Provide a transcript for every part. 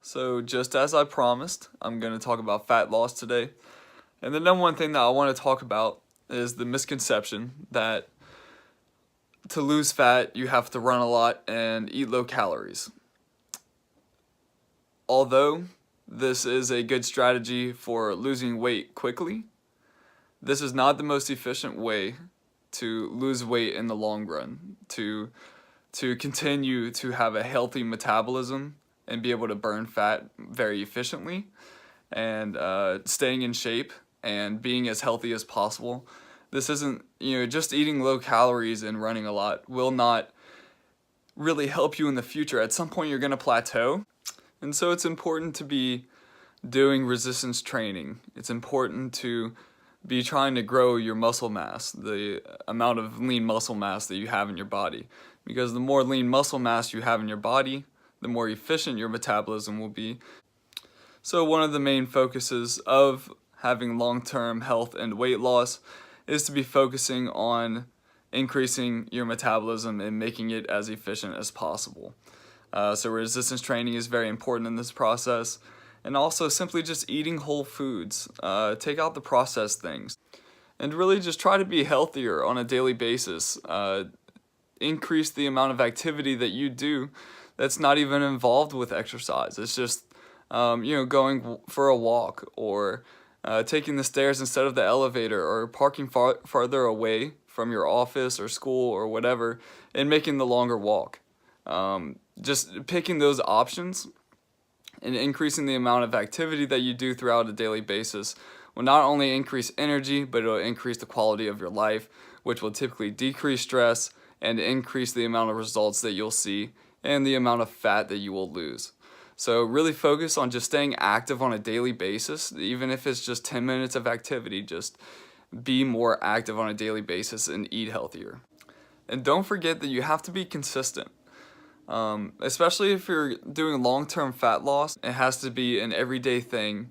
So just as I promised, I'm going to talk about fat loss today. And the number one thing that I want to talk about is the misconception that to lose fat, you have to run a lot and eat low calories. Although this is a good strategy for losing weight quickly, this is not the most efficient way to lose weight in the long run, to continue to have a healthy metabolism and be able to burn fat very efficiently and staying in shape and being as healthy as possible. This isn't, just eating low calories and running a lot will not really help you in the future. At some point, you're going to plateau. And so it's important to be doing resistance training. It's important to be trying to grow your muscle mass, the amount of lean muscle mass that you have in your body. Because the more lean muscle mass you have in your body, the more efficient your metabolism will be. So one of the main focuses of having long-term health and weight loss is to be focusing on increasing your metabolism and making it as efficient as possible. So resistance training is very important in this process. And also simply just eating whole foods. Take out the processed things. And really just try to be healthier on a daily basis. Increase the amount of activity that you do that's not even involved with exercise. It's just, going for a walk or taking the stairs instead of the elevator or parking farther away from your office or school or whatever and making the longer walk. Just picking those options and increasing the amount of activity that you do throughout a daily basis will not only increase energy, but it will increase the quality of your life, which will typically decrease stress and increase the amount of results that you'll see and the amount of fat that you will lose. So really focus on just staying active on a daily basis, even if it's just 10 minutes of activity. Just be more active on a daily basis and eat healthier. And don't forget that you have to be consistent. Especially if you're doing long-term fat loss, it has to be an everyday thing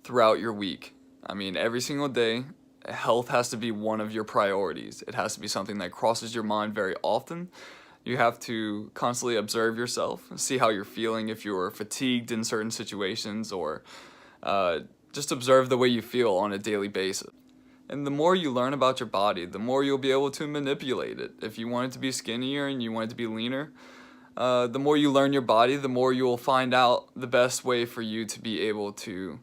throughout your week. I mean, every single day, health has to be one of your priorities. It has to be something that crosses your mind very often. You have to constantly observe yourself, see how you're feeling, if you're fatigued in certain situations, or just observe the way you feel on a daily basis. And the more you learn about your body, the more you'll be able to manipulate it. If you want it to be skinnier and you want it to be leaner, the more you learn your body, the more you will find out the best way for you to be able to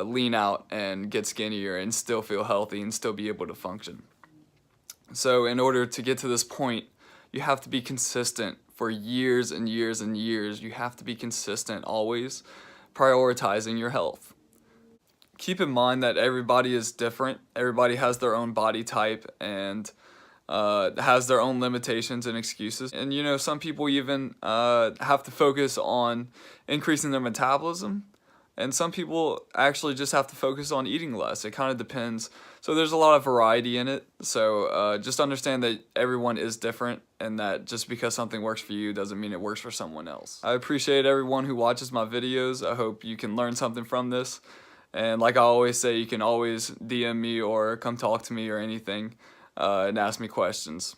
lean out and get skinnier and still feel healthy and still be able to function. So in order to get to this point, you have to be consistent for years and years and years. You have to be consistent, always prioritizing your health. Keep in mind that everybody is different. Everybody has their own body type and has their own limitations and excuses. And some people even have to focus on increasing their metabolism, and some people actually just have to focus on eating less. It kind of depends. So there's a lot of variety in it. So just understand that everyone is different, and that just because something works for you doesn't mean it works for someone else. I appreciate everyone who watches my videos. I hope you can learn something from this. And like I always say, you can always DM me or come talk to me or anything and ask me questions.